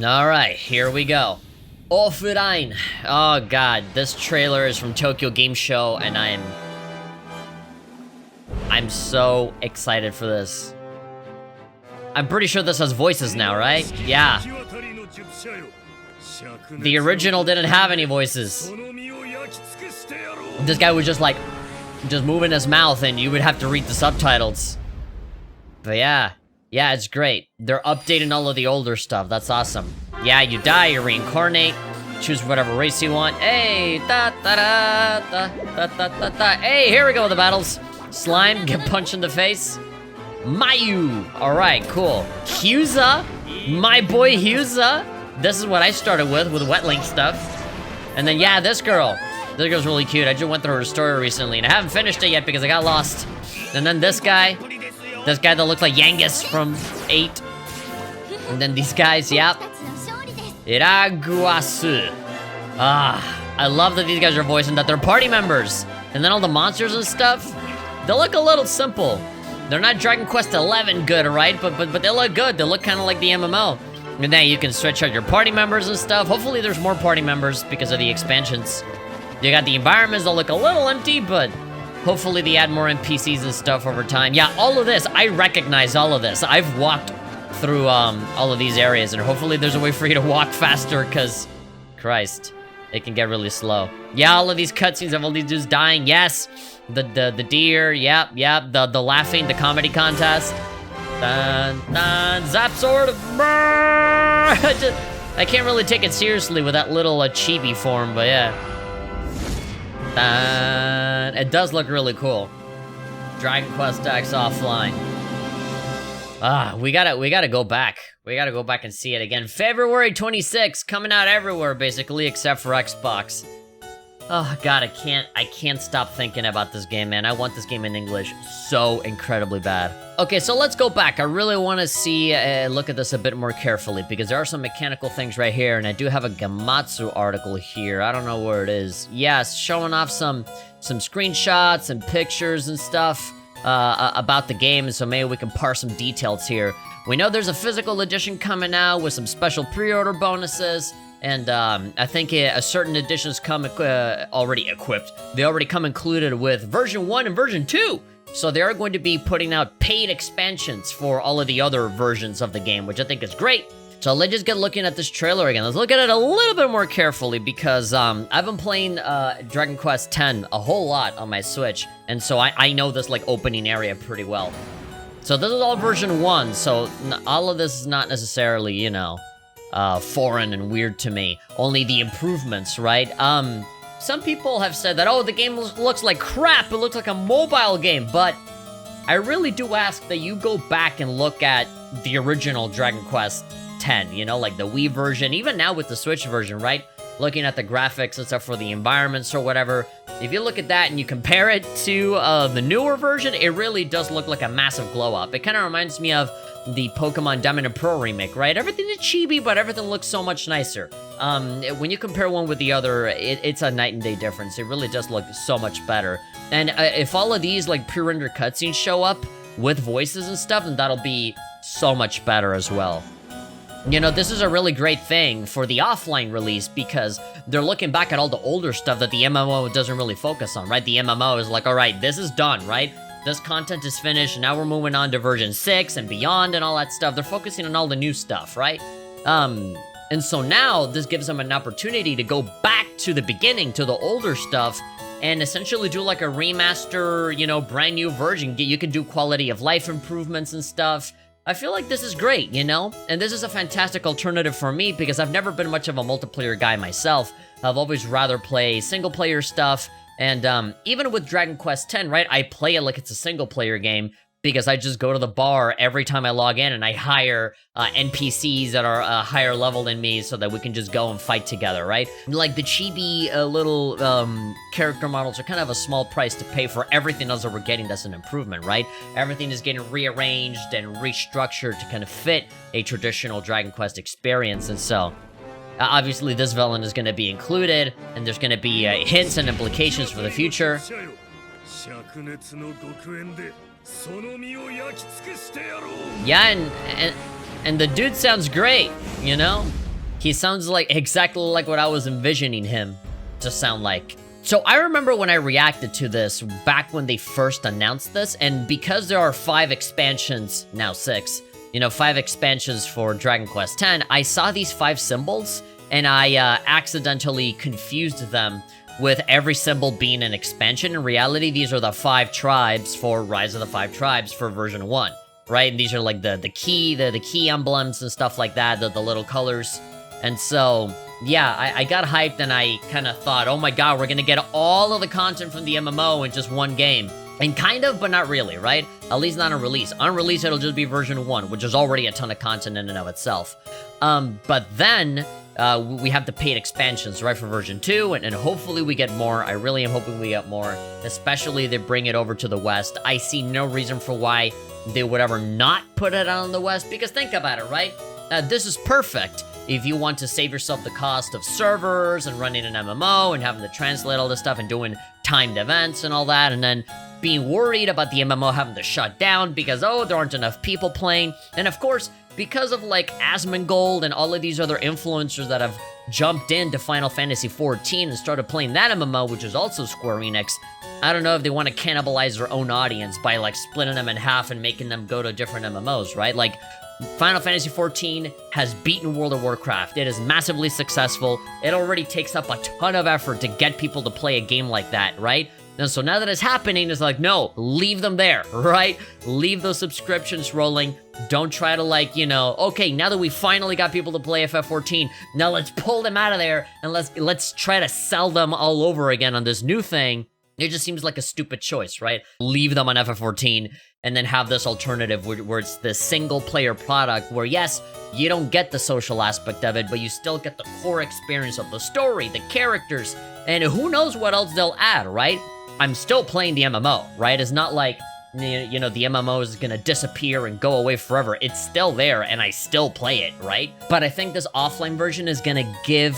Alright, here we go. Offline. Oh god, this trailer is from Tokyo Game Show, and I'm so excited for this. I'm pretty sure this has voices now, right? Yeah. The original didn't have any voices. This guy was just moving his mouth, and you would have to read the subtitles. But yeah, it's great. They're updating all of the older stuff. That's awesome. Yeah, you die, you reincarnate, choose whatever race you want. Hey, da da da da da da da da. Hey, here we go with the battles. Slime, get punched in the face. Mayu. All right, cool. Huza, my boy Huza. This is what I started with Wet Link stuff. And then yeah, this girl. This girl's really cute. I just went through her story recently, and I haven't finished it yet because I got lost. And then this guy that looks like Yangus from 8. And then these guys, yep. Iraguasu. I love that these guys are voicing that they're party members. And then all the monsters and stuff, they look a little simple. They're not Dragon Quest 11 good, right? But they look good. They look kind of like the MMO. And then you can switch out your party members and stuff. Hopefully there's more party members because of the expansions. You got the environments that look a little empty, but hopefully they add more NPCs and stuff over time. Yeah, all of this, I recognize all of this. I've walked through all of these areas, and hopefully there's a way for you to walk faster, because, Christ, it can get really slow. Yeah, all of these cutscenes of all these dudes dying, yes. The deer, yep, the laughing, the comedy contest. Dun, dun, zap sword. I can't really take it seriously with that little chibi form, but yeah. It does look really cool. Dragon Quest X offline. We gotta go back. We gotta go back and see it again. February 26th, coming out everywhere, basically, except for Xbox. Oh god, I can't stop thinking about this game, man. I want this game in English so incredibly bad. Okay, so let's go back. I really want to look at this a bit more carefully, because there are some mechanical things right here, and I do have a Gamatsu article here. I don't know where it is. Yes, showing off some screenshots and pictures and stuff about the game, so maybe we can parse some details here. We know there's a physical edition coming out with some special pre-order bonuses. And I think a certain editions come already equipped. They already come included with version 1 and version 2. So they are going to be putting out paid expansions for all of the other versions of the game, which I think is great. So let's just get looking at this trailer again. Let's look at it a little bit more carefully, because I've been playing Dragon Quest X a whole lot on my Switch. And so I know this opening area pretty well. So this is all version 1, so all of this is not necessarily, you know, foreign and weird to me. Only the improvements, right? Some people have said that, oh, the game looks like crap, it looks like a mobile game, but I really do ask that you go back and look at the original Dragon Quest X, you know, like the Wii version, even now with the Switch version, right? Looking at the graphics and stuff for the environments or whatever, if you look at that and you compare it to the newer version, it really does look like a massive glow up. It kind of reminds me of the Pokemon Diamond and Pearl remake, right? Everything is chibi, but everything looks so much nicer. When you compare one with the other, it's a night and day difference. It really does look so much better. And if all of these pre-rendered cutscenes show up with voices and stuff, then that'll be so much better as well. You know, this is a really great thing for the offline release, because they're looking back at all the older stuff that the MMO doesn't really focus on, right? The MMO is like, all right, this is done, right? This content is finished, and now we're moving on to version 6 and beyond and all that stuff. They're focusing on all the new stuff, right? And so now this gives them an opportunity to go back to the beginning, to the older stuff, and essentially do like a remaster, you know, brand new version. You can do quality of life improvements and stuff. I feel like this is great, you know? And this is a fantastic alternative for me, because I've never been much of a multiplayer guy myself. I've always rather play single player stuff. And even with Dragon Quest X, right, I play it like it's a single-player game, because I just go to the bar every time I log in, and I hire NPCs that are higher level than me, so that we can just go and fight together, right? Like, the chibi little character models are kind of a small price to pay for everything else that we're getting that's an improvement, right? Everything is getting rearranged and restructured to kind of fit a traditional Dragon Quest experience, and so obviously, this villain is going to be included, and there's going to be hints and implications for the future. Yeah, and the dude sounds great, you know? He sounds like exactly like what I was envisioning him to sound like. So I remember when I reacted to this back when they first announced this, and because there are 5 expansions, now 6, you know, 5 expansions for Dragon Quest X, I saw these 5 symbols, and I accidentally confused them with every symbol being an expansion. In reality, these are the 5 tribes for Rise of the 5 Tribes for version 1, right? And these are like the key emblems and stuff like that, the little colors. And so, yeah, I got hyped and I kind of thought, oh my god, we're gonna get all of the content from the MMO in just one game. And kind of, but not really, right? At least not on release. On release, it'll just be version 1, which is already a ton of content in and of itself. But then, we have the paid expansions, right, for version 2, and hopefully we get more. I really am hoping we get more, especially they bring it over to the West. I see no reason for why they would ever not put it out in the West, because think about it, right? This is perfect if you want to save yourself the cost of servers and running an MMO and having to translate all this stuff and doing timed events and all that, and then being worried about the MMO having to shut down because, oh, there aren't enough people playing. And of course, because of like Asmongold and all of these other influencers that have jumped into Final Fantasy XIV and started playing that MMO, which is also Square Enix, I don't know if they want to cannibalize their own audience by like splitting them in half and making them go to different MMOs, right? Like, Final Fantasy XIV has beaten World of Warcraft. It is massively successful. It already takes up a ton of effort to get people to play a game like that, right? And so now that it's happening, it's like, no, leave them there, right? Leave those subscriptions rolling. Don't try to, like, you know, okay, now that we finally got people to play FF14, now let's pull them out of there and let's try to sell them all over again on this new thing. It just seems like a stupid choice, right? Leave them on FF14 and then have this alternative where it's the single-player product where, yes, you don't get the social aspect of it, but you still get the core experience of the story, the characters, and who knows what else they'll add, right? I'm still playing the MMO, right? It's not like, you know, the MMO is gonna disappear and go away forever. It's still there, and I still play it, right? But I think this offline version is gonna give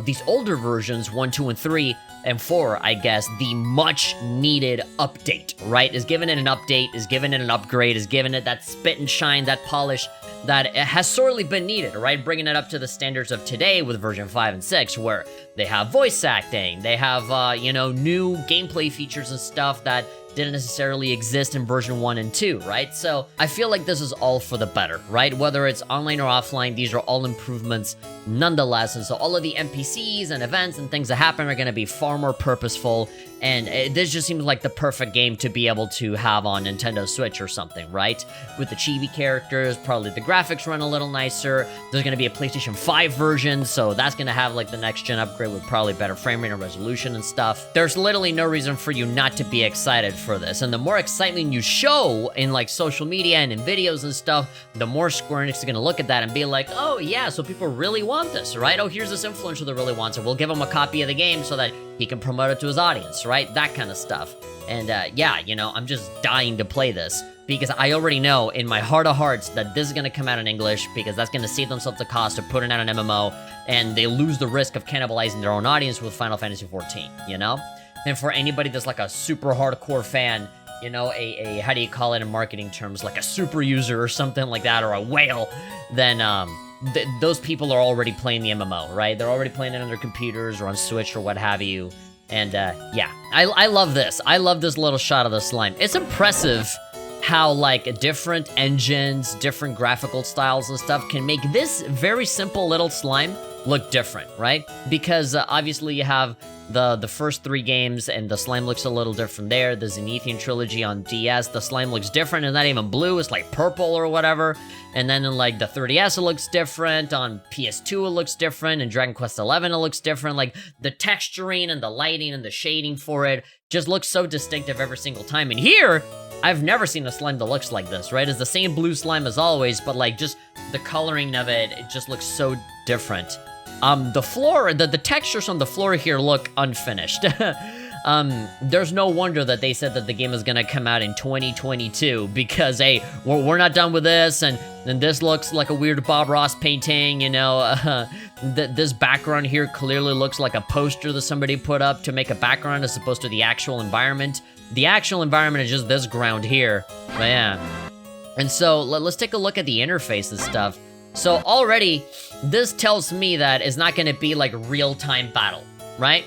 these older versions, 1, 2, and 3, and 4, I guess, the much-needed update, right? Is giving it an update, is giving it an upgrade, is giving it that spit and shine, that polish that has sorely been needed, right? Bringing it up to the standards of today with version 5 and 6, where they have voice acting, they have, you know, new gameplay features and stuff that didn't necessarily exist in version 1 and 2, right? So I feel like this is all for the better, right? Whether it's online or offline, these are all improvements nonetheless. And so all of the NPCs and events and things that happen are going to be far more purposeful. And this just seems like the perfect game to be able to have on Nintendo Switch or something, right? With the chibi characters, probably the graphics run a little nicer. There's going to be a PlayStation 5 version, so that's going to have like the next-gen upgrade with probably better frame rate and resolution and stuff. There's literally no reason for you not to be excited for this. And the more excitement you show in like social media and in videos and stuff, the more Square Enix is going to look at that and be like, oh yeah, so people really want this, right? Oh, here's this influencer that really wants it. We'll give him a copy of the game so that he can promote it to his audience, right? That kind of stuff. And yeah, you know, I'm just dying to play this because I already know in my heart of hearts that this is going to come out in English because that's going to save themselves the cost of putting out an MMO, and they lose the risk of cannibalizing their own audience with Final Fantasy XIV, you know? And for anybody that's like a super hardcore fan, you know, a how do you call it in marketing terms, like a super user or something like that, or a whale, then those people are already playing the MMO, right? They're already playing it on their computers or on Switch or what have you. And yeah, I love this. I love this little shot of the slime. It's impressive how like different engines, different graphical styles and stuff can make this very simple little slime look different, right? Because obviously you have the first 3 games and the slime looks a little different there. The Zenithian trilogy on DS, the slime looks different. It's not even blue, it's like purple or whatever. And then in like the 3DS it looks different. On PS2 it looks different. In Dragon Quest XI it looks different. Like the texturing and the lighting and the shading for it just looks so distinctive every single time. And here, I've never seen a slime that looks like this, right? It's the same blue slime as always, but like just the coloring of it, it just looks so different. The floor, the textures on the floor here look unfinished. There's no wonder that they said that the game is gonna come out in 2022 because, hey, we're not done with this, and this looks like a weird Bob Ross painting, you know. This background here clearly looks like a poster that somebody put up to make a background as opposed to the actual environment. The actual environment is just this ground here, but yeah. And so let's take a look at the interface and stuff. So already, this tells me that it's not gonna be like real-time battle, right?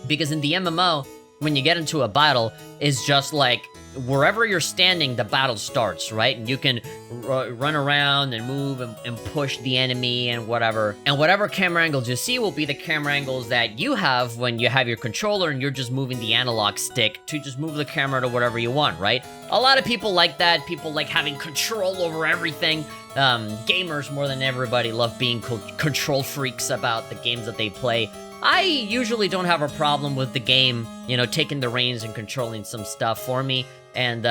Because in the MMO, when you get into a battle, it's just like wherever you're standing, the battle starts, right? And you can run around and move and push the enemy and whatever. And whatever camera angles you see will be the camera angles that you have when you have your controller and you're just moving the analog stick to just move the camera to whatever you want, right? A lot of people like that. People like having control over everything. Gamers, more than everybody, love being control freaks about the games that they play. I usually don't have a problem with the game, you know, taking the reins and controlling some stuff for me. And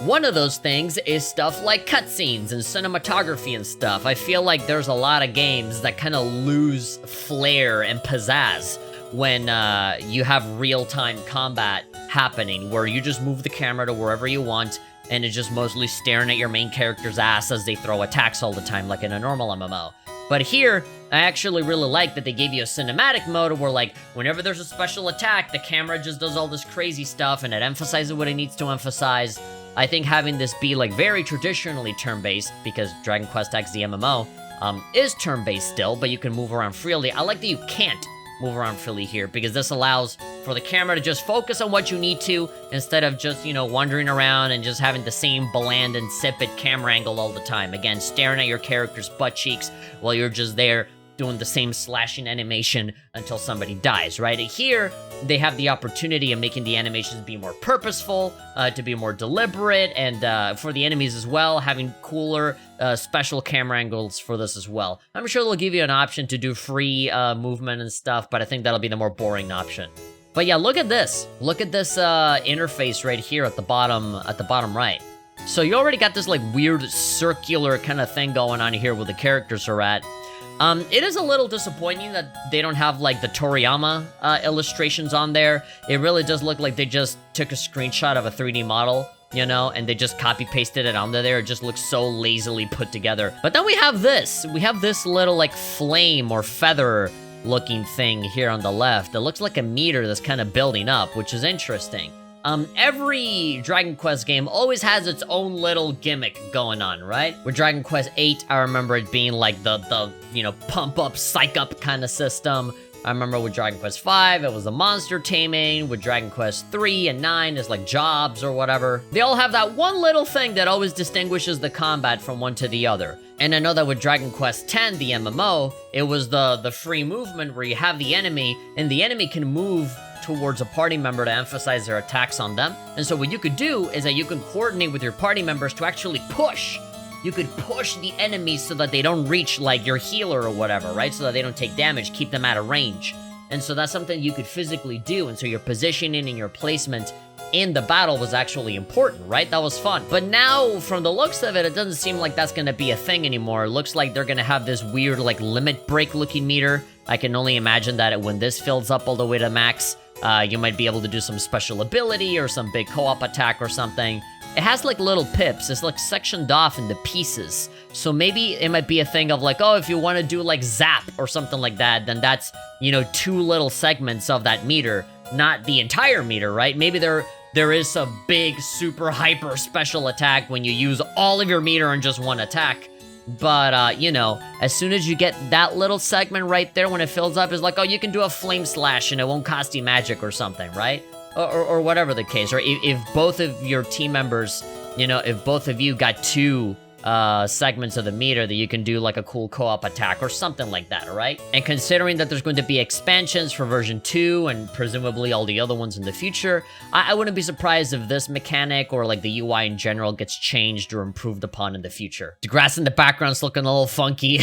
one of those things is stuff like cutscenes and cinematography and stuff. I feel like there's a lot of games that kind of lose flair and pizzazz when you have real-time combat happening, where you just move the camera to wherever you want, and it's just mostly staring at your main character's ass as they throw attacks all the time, like in a normal MMO. But here, I actually really like that they gave you a cinematic mode where, like, whenever there's a special attack, the camera just does all this crazy stuff and it emphasizes what it needs to emphasize. I think having this be, like, very traditionally turn-based, because Dragon Quest X, the MMO, is turn-based still, but you can move around freely. I like that you can't move around freely here, because this allows for the camera to just focus on what you need to, instead of just, you know, wandering around and just having the same bland, insipid camera angle all the time. Again, staring at your character's butt cheeks while you're just there doing the same slashing animation until somebody dies, right? Here, they have the opportunity of making the animations be more purposeful, to be more deliberate, and for the enemies as well, having cooler special camera angles for this as well. I'm sure they'll give you an option to do free movement and stuff, but I think that'll be the more boring option. But yeah, look at this. Look at this interface right here at the bottom right. So you already got this like weird circular kind of thing going on here where the characters are at. It is a little disappointing that they don't have, like, the Toriyama illustrations on there. It really does look like they just took a screenshot of a 3D model, you know, and they just copy-pasted it onto there. It just looks so lazily put together. But then we have this. We have this little, like, flame or feather-looking thing here on the left. It looks like a meter that's kind of building up, which is interesting. Every Dragon Quest game always has its own little gimmick going on, right? With Dragon Quest 8, I remember it being like the you know, pump up, psych up kind of system. I remember with Dragon Quest 5, it was the monster taming. With Dragon Quest 3 and 9, it's like jobs or whatever. They all have that one little thing that always distinguishes the combat from one to the other. And I know that with Dragon Quest X, the MMO, it was the free movement where you have the enemy, and the enemy can move towards a party member to emphasize their attacks on them. And so what you could do is that you can coordinate with your party members to actually push. You could push the enemies so that they don't reach, like, your healer or whatever, right? So that they don't take damage, keep them out of range. And so that's something you could physically do, and so your positioning and your placement in the battle was actually important, right? That was fun. But now, from the looks of it, it doesn't seem like that's gonna be a thing anymore. It looks like they're gonna have this weird, like, limit break looking meter. I can only imagine that when this fills up all the way to max, you might be able to do some special ability or some big co-op attack or something. It has like little pips. It's like sectioned off into pieces. So maybe it might be a thing of like, oh, if you want to do like zap or something like that, then that's, you know, 2 little segments of that meter, not the entire meter, right? Maybe there is some big, super hyper special attack when you use all of your meter in just one attack. But, you know, as soon as you get that little segment right there, when it fills up, it's like, oh, you can do a flame slash and it won't cost you magic or something, right? Or whatever the case. Or if both of your team members, you know, if both of you got 2 segments of the meter, that you can do like a cool co-op attack or something like that, all right? And considering that there's going to be expansions for version 2 and presumably all the other ones in the future, I wouldn't be surprised if this mechanic or like the UI in general gets changed or improved upon in the future. The grass in the background's looking a little funky.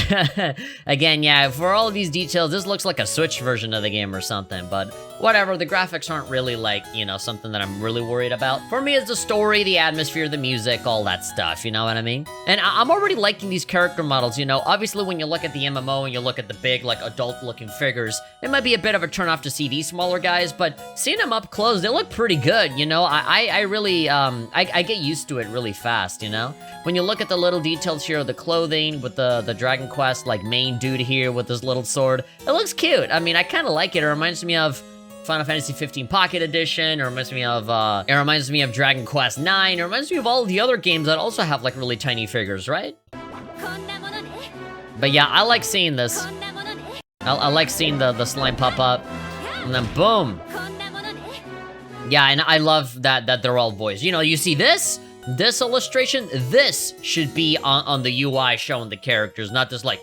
Again, yeah, for all of these details, this looks like a Switch version of the game or something, but whatever, the graphics aren't really like, you know, something that I'm really worried about. For me, it's the story, the atmosphere, the music, all that stuff, you know what I mean? And I'm already liking these character models, you know? Obviously, when you look at the MMO and you look at the big, like, adult-looking figures, it might be a bit of a turn-off to see these smaller guys, but seeing them up close, they look pretty good, you know? I really, I get used to it really fast, you know? When you look at the little details here of the clothing with the Dragon Quest, like, main dude here with this little sword, it looks cute. I mean, I kind of like it. It reminds me of Final Fantasy 15 Pocket Edition. It reminds me of Dragon Quest 9. It reminds me of all the other games that also have like really tiny figures, right? But yeah, I like seeing this. I like seeing the slime pop up. And then boom. Yeah, and I love that they're all boys. You know, you see this illustration, this should be on the UI showing the characters, not this like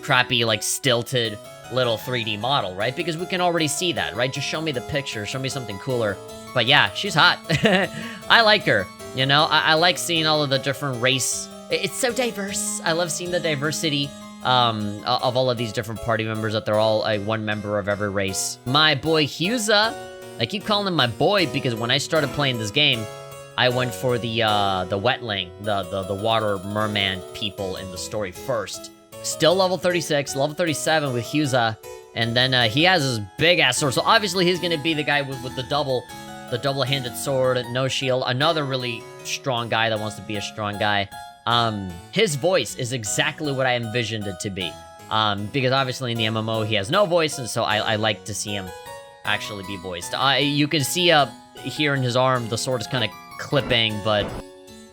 crappy, like stilted little 3D model, right? Because we can already see that, right? Just show me the picture, show me something cooler. But yeah, she's hot. I like her, you know? I like seeing all of the different race. It's so diverse. I love seeing the diversity of all of these different party members, that they're all one member of every race. My boy Huza, I keep calling him my boy because when I started playing this game, I went for the wetling, the water merman people in the story first. Still level 36, level 37 with Huza, and then he has his big-ass sword, so obviously he's gonna be the guy with the double-handed sword, no shield, another really strong guy that wants to be a strong guy. His voice is exactly what I envisioned it to be, because obviously in the MMO he has no voice, and so I like to see him actually be voiced. You can see here in his arm, the sword is kind of clipping, but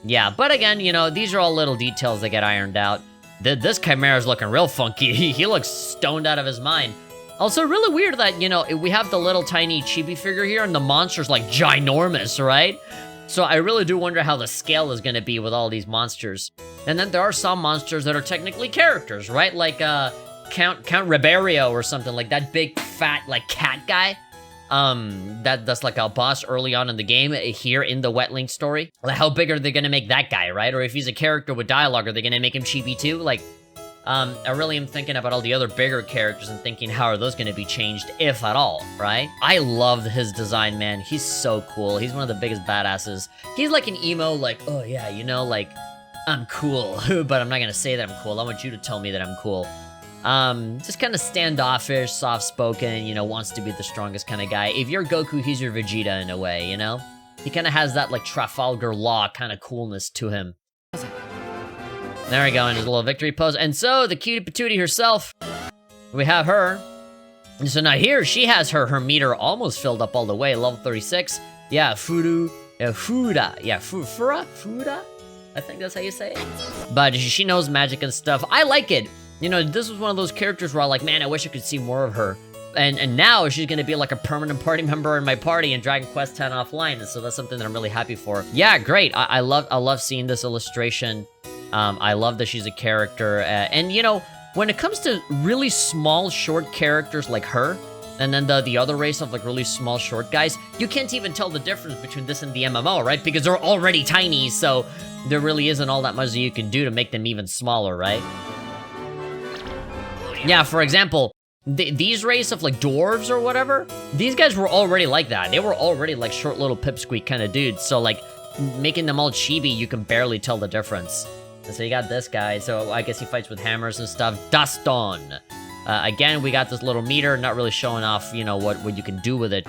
yeah. But again, you know, these are all little details that get ironed out. This Chimera's looking real funky. He looks stoned out of his mind. Also, really weird that, you know, we have the little tiny chibi figure here, and the monster's like ginormous, right? So I really do wonder how the scale is gonna be with all these monsters. And then there are some monsters that are technically characters, right? Like Count Riberio or something, like that big fat like cat guy. That's like a boss early on in the game here in the Wetling story. Like, how big are they gonna make that guy, right? Or if he's a character with dialogue, are they gonna make him chibi too? Like, I really am thinking about all the other bigger characters and thinking, how are those gonna be changed, if at all, right? I love his design, man. He's so cool. He's one of the biggest badasses. He's like an emo, like, oh yeah, you know, like, I'm cool, but I'm not gonna say that I'm cool. I want you to tell me that I'm cool. Just kind of standoffish, soft-spoken, you know, wants to be the strongest kind of guy. If you're Goku, he's your Vegeta in a way, you know? He kind of has that, like, Trafalgar Law kind of coolness to him. There we go, in his little victory pose. And so, the cutie patootie herself, we have her. And so now here, she has her meter almost filled up all the way, level 36. Yeah, Fuda. Yeah, Fuda? I think that's how you say it. But she knows magic and stuff. I like it. You know, this was one of those characters where I'm like, man, I wish I could see more of her. And now she's gonna be like a permanent party member in my party in Dragon Quest X offline, and so that's something that I'm really happy for. Yeah, great. I love seeing this illustration. I love that she's a character. And you know, when it comes to really small, short characters like her, and then the other race of like really small, short guys, you can't even tell the difference between this and the MMO, right? Because they're already tiny, so there really isn't all that much that you can do to make them even smaller, right? Yeah, for example, these race of, like, dwarves or whatever, these guys were already like that. They were already, like, short little pipsqueak kind of dudes. So, like, making them all chibi, you can barely tell the difference. And so you got this guy. So I guess he fights with hammers and stuff. Daston. Again, we got this little meter, not really showing off, you know, what you can do with it.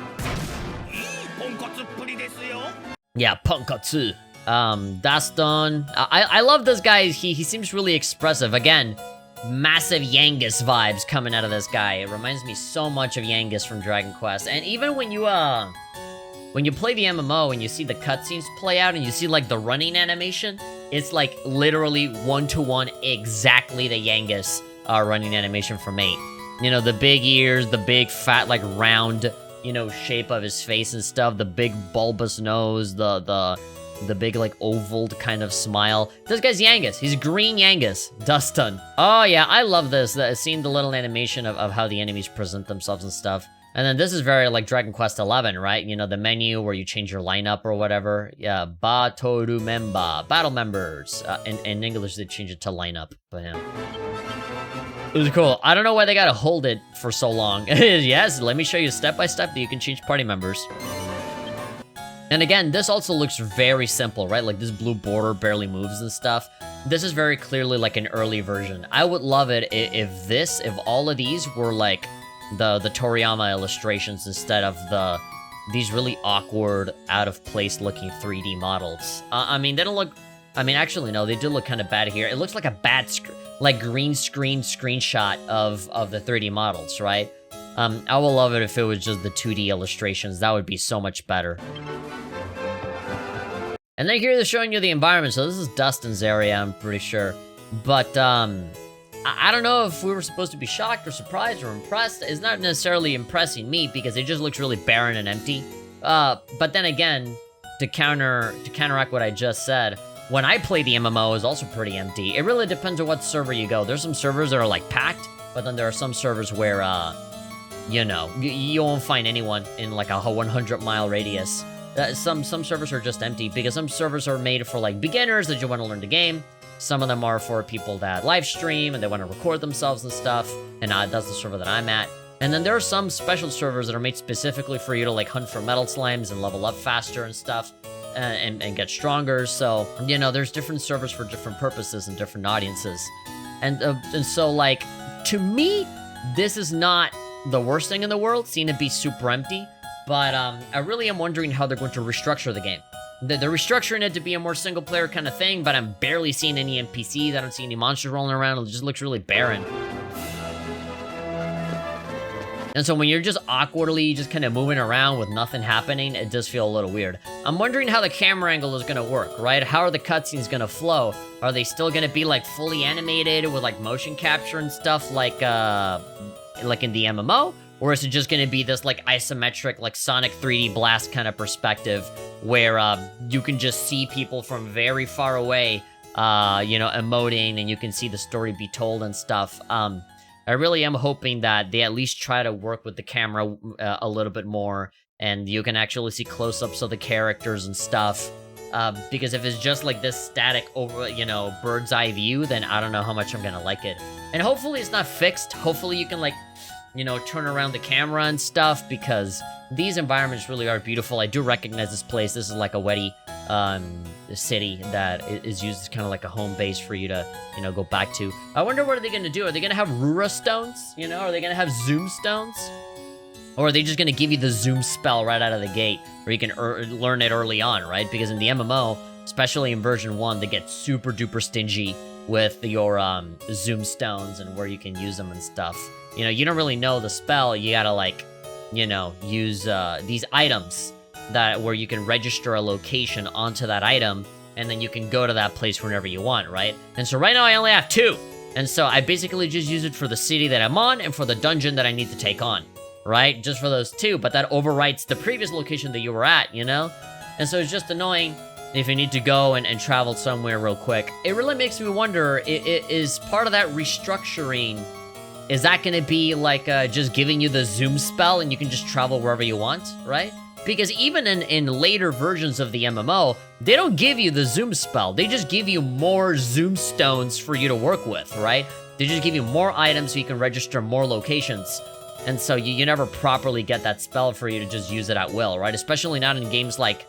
Yeah, Punkatsu. Daston. I love this guy. He seems really expressive. Again, massive Yangus vibes coming out of this guy. It reminds me so much of Yangus from Dragon Quest. And even when you play the MMO and you see the cutscenes play out and you see like the running animation, it's like literally 1-to-1 exactly the Yangus running animation from 8. You know, the big ears, the big fat like round, you know, shape of his face and stuff, the big bulbous nose, the big, like, oval kind of smile. This guy's Yangus. He's green Yangus. Dustin. Oh, yeah, I love this. Seeing the little animation of how the enemies present themselves and stuff. And then this is very, like, Dragon Quest 11, right? You know, the menu where you change your lineup or whatever. Yeah, Batoru Memba. Battle members. In English, they change it to lineup. But, yeah. It was cool. I don't know why they gotta hold it for so long. Yes, let me show you step by step that you can change party members. And again, this also looks very simple, right? Like, this blue border barely moves and stuff. This is very clearly, like, an early version. I would love it if all of these were, like, the Toriyama illustrations instead of these really awkward, out-of-place looking 3D models. I mean, they don't look... I mean, actually, no, they do look kind of bad here. It looks like a bad, green screen screenshot of the 3D models, right? I would love it if it was just the 2D illustrations. That would be so much better. And then here they're showing you the environment. So this is Dustin's area, I'm pretty sure. But, I don't know if we were supposed to be shocked or surprised or impressed. It's not necessarily impressing me because it just looks really barren and empty. But then again, to counteract what I just said, when I play the MMO, it's also pretty empty. It really depends on what server you go. There's some servers that are like packed, but then there are some servers where, you know, you won't find anyone in like a 100-mile radius. Some servers are just empty because some servers are made for like beginners that you want to learn the game. Some of them are for people that live stream and they want to record themselves and stuff. And that's the server that I'm at. And then there are some special servers that are made specifically for you to like hunt for metal slimes and level up faster and stuff. And get stronger. So, you know, there's different servers for different purposes and different audiences. And so, like, to me, this is not the worst thing in the world, seeing it be super empty. But I really am wondering how they're going to restructure the game. They're restructuring it to be a more single-player kind of thing, but I'm barely seeing any NPCs. I don't see any monsters rolling around. It just looks really barren. And so when you're just awkwardly just kind of moving around with nothing happening, it does feel a little weird. I'm wondering how the camera angle is going to work, right? How are the cutscenes going to flow? Are they still going to be like fully animated with like motion capture and stuff like in the MMO? Or is it just going to be this like isometric, like Sonic 3D Blast kind of perspective where you can just see people from very far away, you know, emoting, and you can see the story be told and stuff. I really am hoping that they at least try to work with the camera a little bit more, and you can actually see close-ups of the characters and stuff. Because if it's just like this static over, you know, bird's eye view, then I don't know how much I'm gonna like it. And hopefully it's not fixed. Hopefully you can like, you know, turn around the camera and stuff, because these environments really are beautiful. I do recognize this place. This is like a wetty city that is used as kind of like a home base for you to, you know, go back to. I wonder what are they going to do? Are they going to have Rura stones? You know, are they going to have zoom stones? Or are they just going to give you the zoom spell right out of the gate, where you can learn it early on, right? Because in the MMO, especially in version 1, they get super duper stingy with your zoom stones and where you can use them and stuff. You know, you don't really know the spell. You gotta like, you know, use these items that where you can register a location onto that item, and then you can go to that place whenever you want, right? And so right now I only have 2. And so I basically just use it for the city that I'm on and for the dungeon that I need to take on, right? Just for those 2, but that overwrites the previous location that you were at, you know? And so it's just annoying if you need to go and travel somewhere real quick. It really makes me wonder, is part of that restructuring, is that going to be like just giving you the zoom spell and you can just travel wherever you want, right? Because even in later versions of the MMO, they don't give you the zoom spell. They just give you more zoom stones for you to work with, right? They just give you more items so you can register more locations. And so you never properly get that spell for you to just use it at will, right? Especially not in games like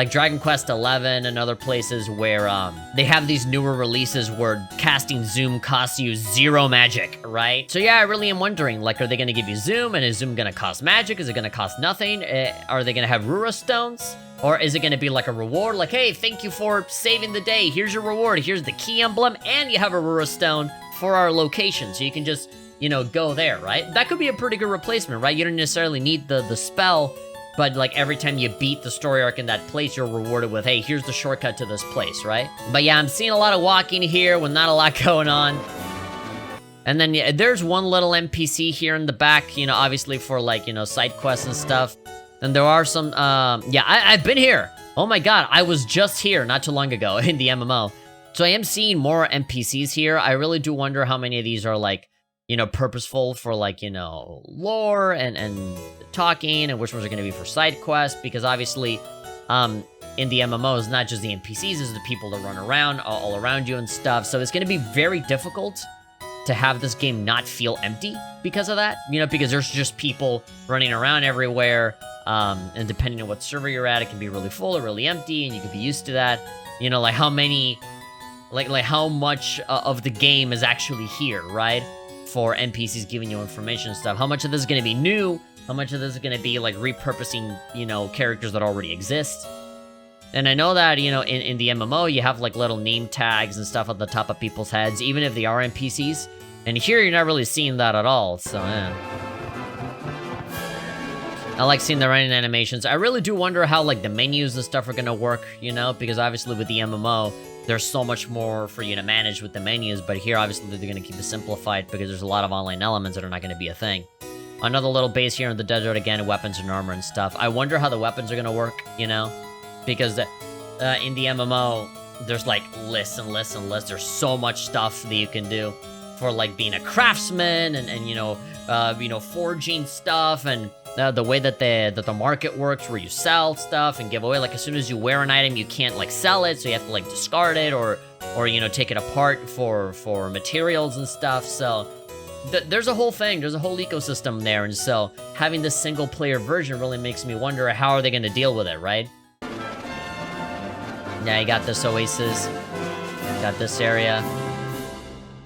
Dragon Quest XI and other places where they have these newer releases where casting Zoom costs you 0 magic, right? So yeah, I really am wondering, like, are they going to give you Zoom, and is Zoom going to cost magic? Is it going to cost nothing? Are they going to have Rura stones? Or is it going to be like a reward? Like, hey, thank you for saving the day. Here's your reward. Here's the key emblem, and you have a Rura stone for our location. So you can just, you know, go there, right? That could be a pretty good replacement, right? You don't necessarily need the spell, but like every time you beat the story arc in that place, you're rewarded with, hey, here's the shortcut to this place, right? But yeah, I'm seeing a lot of walking here with not a lot going on. And then yeah, there's one little NPC here in the back, you know, obviously for like, you know, side quests and stuff. And there are some, yeah, I've been here. Oh my god, I was just here not too long ago in the MMO. So I am seeing more NPCs here. I really do wonder how many of these are like, you know, purposeful for like, you know, lore and talking, and which ones are going to be for side quests, because obviously in the MMOs, not just the NPCs, it's the people that run around all around you and stuff. So it's going to be very difficult to have this game not feel empty because of that, you know, because there's just people running around everywhere, and depending on what server you're at, it can be really full or really empty, and you can be used to that. You know, like how many, like how much of the game is actually here, right? For NPCs giving you information and stuff. How much of this is going to be new? How much of this is going to be like repurposing, you know, characters that already exist? And I know that, you know, in the MMO, you have like little name tags and stuff at the top of people's heads, even if they are NPCs. And here, you're not really seeing that at all, so yeah. I like seeing the running animations. I really do wonder how like the menus and stuff are going to work, you know, because obviously with the MMO, there's so much more for you to manage with the menus, but here, obviously, they're going to keep it simplified because there's a lot of online elements that are not going to be a thing. Another little base here in the desert, again, weapons and armor and stuff. I wonder how the weapons are going to work, you know? Because in the MMO, there's, like, lists and lists and lists. There's so much stuff that you can do for, like, being a craftsman and you know, forging stuff and the way that the market works, where you sell stuff and give away. Like, as soon as you wear an item, you can't, like, sell it, so you have to, like, discard it or you know, take it apart for materials and stuff. So there's a whole thing, there's a whole ecosystem there, and so having this single player version really makes me wonder how are they going to deal with it, right? Yeah, you got this oasis, got this area.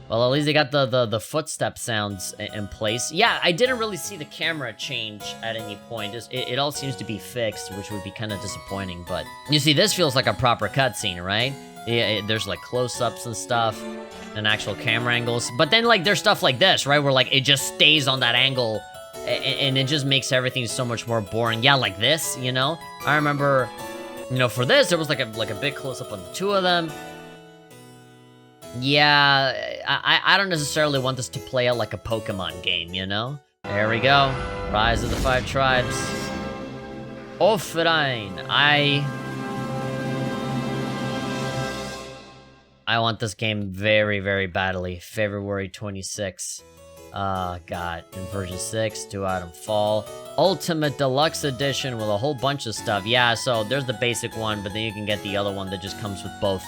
Well, at least they got the footstep sounds in place. Yeah, I didn't really see the camera change at any point. It all seems to be fixed, which would be kind of disappointing, but you see, this feels like a proper cutscene, right? Yeah, there's like close-ups and stuff and actual camera angles, but then like there's stuff like this, right, where like it just stays on that angle and it just makes everything so much more boring. Yeah, like this, you know? I remember, you know, for this, there was like a big close-up on the two of them. Yeah, I don't necessarily want this to play out like a Pokemon game, you know? There we go. Rise of the 5 Tribes. Offline. I want this game very, very badly. February 26th. God. In version 6, 2-item fall. Ultimate Deluxe Edition with a whole bunch of stuff. Yeah, so there's the basic one, but then you can get the other one that just comes with both,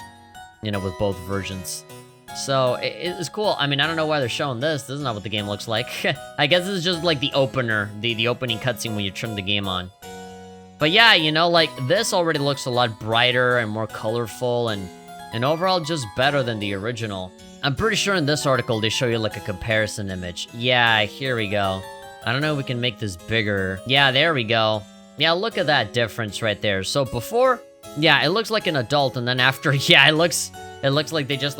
you know, with both versions. So, it's cool. I mean, I don't know why they're showing this. This is not what the game looks like. I guess this is just like the opener, the opening cutscene when you turn the game on. But yeah, you know, like, this already looks a lot brighter and more colorful and overall just better than the original. I'm pretty sure in this article they show you like a comparison image. Yeah, here we go. I don't know if we can make this bigger. Yeah, there we go. Yeah, look at that difference right there. So before, yeah, it looks like an adult, and then after, yeah, it looks like they just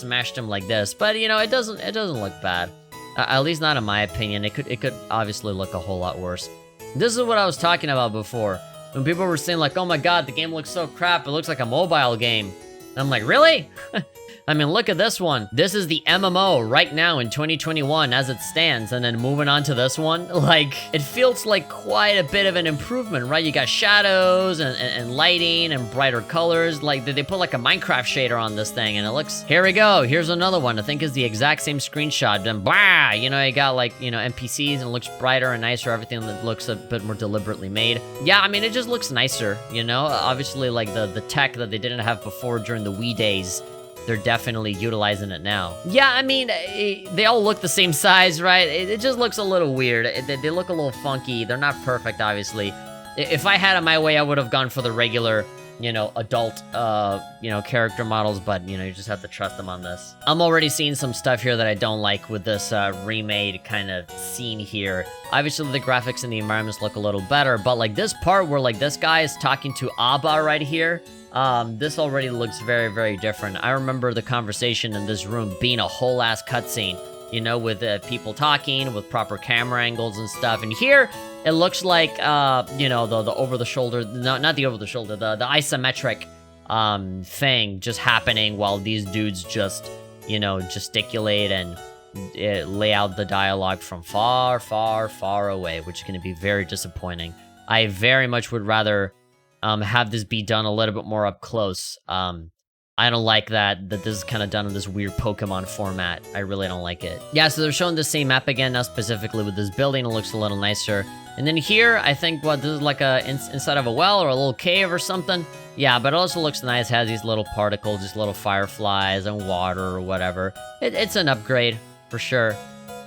smashed him like this. But you know, it doesn't look bad. At least not in my opinion. It could obviously look a whole lot worse. This is what I was talking about before. When people were saying like, oh my god, the game looks so crap, it looks like a mobile game. And I'm like, really? I mean, look at this one. This is the MMO right now in 2021 as it stands, and then moving on to this one, like, it feels like quite a bit of an improvement, right? You got shadows and lighting and brighter colors. Like, they put like a Minecraft shader on this thing, and it looks... Here we go. Here's another one. I think is the exact same screenshot. Then, blah! You know, you got like, you know, NPCs, and it looks brighter and nicer. Everything that looks a bit more deliberately made. Yeah, I mean, it just looks nicer, you know? Obviously, like, the tech that they didn't have before during the Wii days, they're definitely utilizing it now. Yeah, I mean, they all look the same size, right? It just looks a little weird. They look a little funky. They're not perfect, obviously. If I had it my way, I would have gone for the regular, you know, adult, you know, character models, but, you know, you just have to trust them on this. I'm already seeing some stuff here that I don't like with this remade kind of scene here. Obviously, the graphics and the environments look a little better, but, like, this part where, like, this guy is talking to Abba right here, this already looks very, very different. I remember the conversation in this room being a whole ass cutscene, you know, with people talking, with proper camera angles and stuff. And here, it looks like, you know, the over-the-shoulder, no, not the over-the-shoulder, the isometric, thing just happening while these dudes just, you know, gesticulate and lay out the dialogue from far, far, far away, which is going to be very disappointing. I very much would rather... have this be done a little bit more up close. I don't like that this is kind of done in this weird Pokemon format. I really don't like it. Yeah, so they're showing the same map again, now specifically with this building. It looks a little nicer. And then here, I think, what, this is like inside of a well or a little cave or something? Yeah, but it also looks nice. It has these little particles, these little fireflies and water or whatever. It's an upgrade, for sure.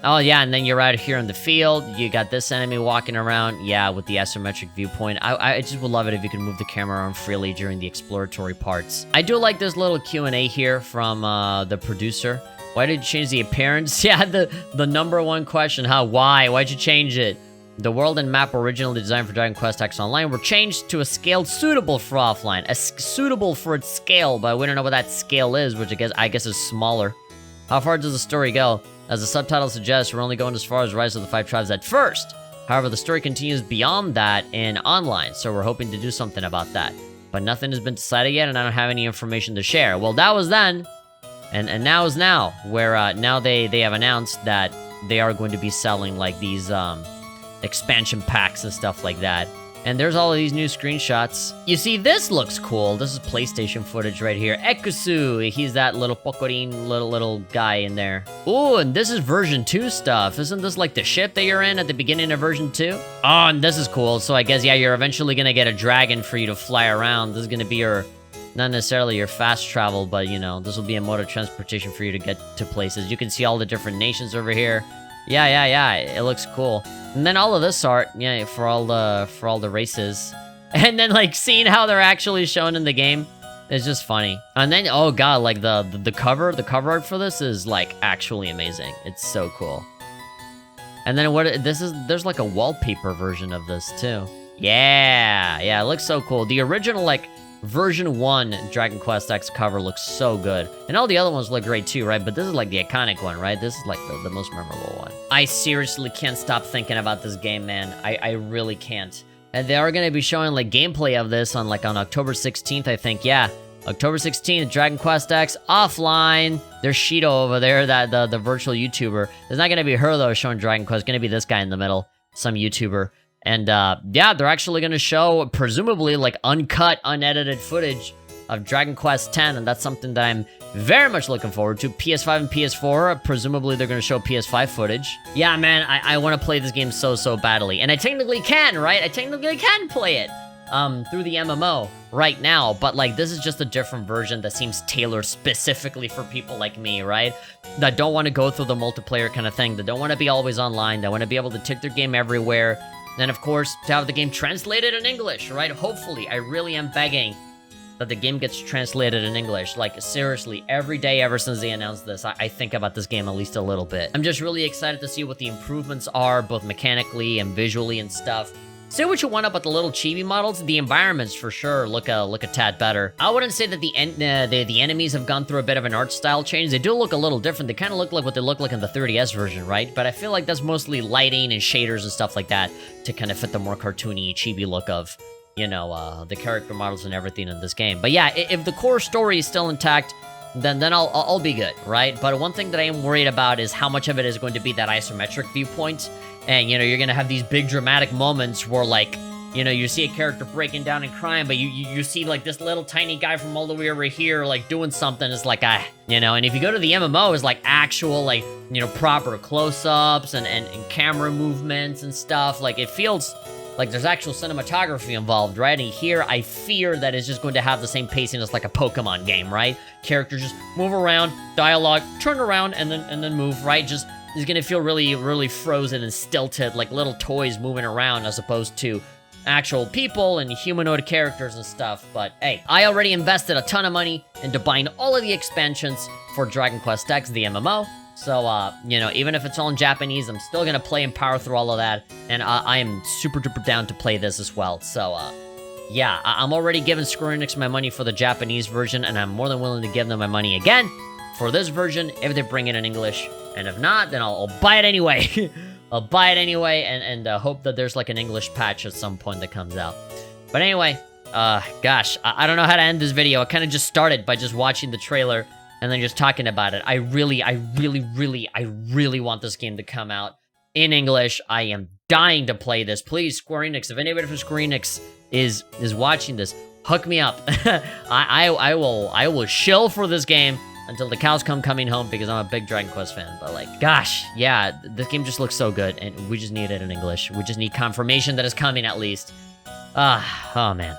Oh, yeah, and then you're out here in the field. You got this enemy walking around. Yeah, with the isometric viewpoint. I just would love it if you could move the camera around freely during the exploratory parts. I do like this little Q&A here from the producer. Why did you change the appearance? Yeah, the number one question, huh? Why? Why'd you change it? The world and map originally designed for Dragon Quest X Online were changed to a scale suitable for offline. Suitable for its scale, but we don't know what that scale is, which I guess is smaller. How far does the story go? As the subtitle suggests, we're only going as far as Rise of the 5 Tribes at first. However, the story continues beyond that in online, so we're hoping to do something about that. but nothing has been decided yet, and I don't have any information to share. Well, that was then, and now is now, where now they have announced that they are going to be selling like these expansion packs and stuff like that. And there's all of these new screenshots. You see, this looks cool. This is PlayStation footage right here. Ekusu, he's that little Pokorin, little guy in there. Ooh, and this is version 2 stuff. Isn't this like the ship that you're in at the beginning of version 2? Oh, and this is cool. So I guess, yeah, you're eventually gonna get a dragon for you to fly around. This is gonna be your, not necessarily your fast travel, but you know, this will be a mode of transportation for you to get to places. You can see all the different nations over here. Yeah, it looks cool. And then all of this art, yeah, for all the races. And then like seeing how they're actually shown in the game is just funny. And then, oh god, like the cover art for this is like actually amazing. It's so cool. And then there's like a wallpaper version of this too. Yeah, it looks so cool. The original like version 1 Dragon Quest X cover looks so good. And all the other ones look great too, right? But this is like the iconic one, right? This is like the most memorable one. I seriously can't stop thinking about this game, man. I really can't. And they are going to be showing like gameplay of this on October 16th, I think. Yeah, October 16th, Dragon Quest X offline. There's Shido over there, that the virtual YouTuber. There's not going to be her though showing Dragon Quest. It's going to be this guy in the middle, some YouTuber. And yeah, they're actually going to show, presumably, like, uncut, unedited footage of Dragon Quest X, and that's something that I'm very much looking forward to. PS5 and PS4, presumably they're going to show PS5 footage. Yeah, man, I want to play this game so badly. And I technically can, right? I technically can play it through the MMO right now, but, like, this is just a different version that seems tailored specifically for people like me, right? That don't want to go through the multiplayer kind of thing, that don't want to be always online, that want to be able to take their game everywhere. And of course, to have the game translated in English, right? Hopefully, I really am begging that the game gets translated in English. Like, seriously, every day ever since they announced this, I think about this game at least a little bit. I'm just really excited to see what the improvements are, both mechanically and visually and stuff. Say what you want about the little chibi models, the environments for sure look a tad better. I wouldn't say that the enemies have gone through a bit of an art style change. They do look a little different. They kind of look like what they look like in the 30S version, right? But I feel like that's mostly lighting and shaders and stuff like that to kind of fit the more cartoony, chibi look of, you know, the character models and everything in this game. But yeah, if the core story is still intact, then I'll be good, right? But one thing that I am worried about is how much of it is going to be that isometric viewpoint. And, you know, you're gonna have these big dramatic moments where, like, you know, you see a character breaking down and crying, but you see, like, this little tiny guy from all the way over here, like, doing something. It's like, you know, and if you go to the MMO, it's like actual, like, you know, proper close-ups and camera movements and stuff. Like, it feels like there's actual cinematography involved, right? And here, I fear that it's just going to have the same pacing as, like, a Pokemon game, right? Characters just move around, dialogue, turn around, and then move, right? Just... It's gonna feel really frozen and stilted, like little toys moving around as opposed to actual people and humanoid characters and stuff. But hey, I already invested a ton of money into buying all of the expansions for Dragon Quest X, the MMO. So, you know, even if it's all in Japanese, I'm still gonna play and power through all of that. And I am super duper down to play this as well. So, yeah, I'm already giving Square Enix my money for the Japanese version, and I'm more than willing to give them my money again for this version if they bring it in English. And if not, then I'll buy it anyway. I'll buy it anyway and hope that there's like an English patch at some point that comes out. But anyway, gosh, I don't know how to end this video. I kind of just started by just watching the trailer and then just talking about it. I really want this game to come out in English. I am dying to play this. Please, Square Enix, if anybody from Square Enix is watching this, hook me up. I will shill for this game until the cows come coming home, because I'm a big Dragon Quest fan. But like, gosh, yeah, this game just looks so good, and we just need it in English. We just need confirmation that it's coming at least. Oh man.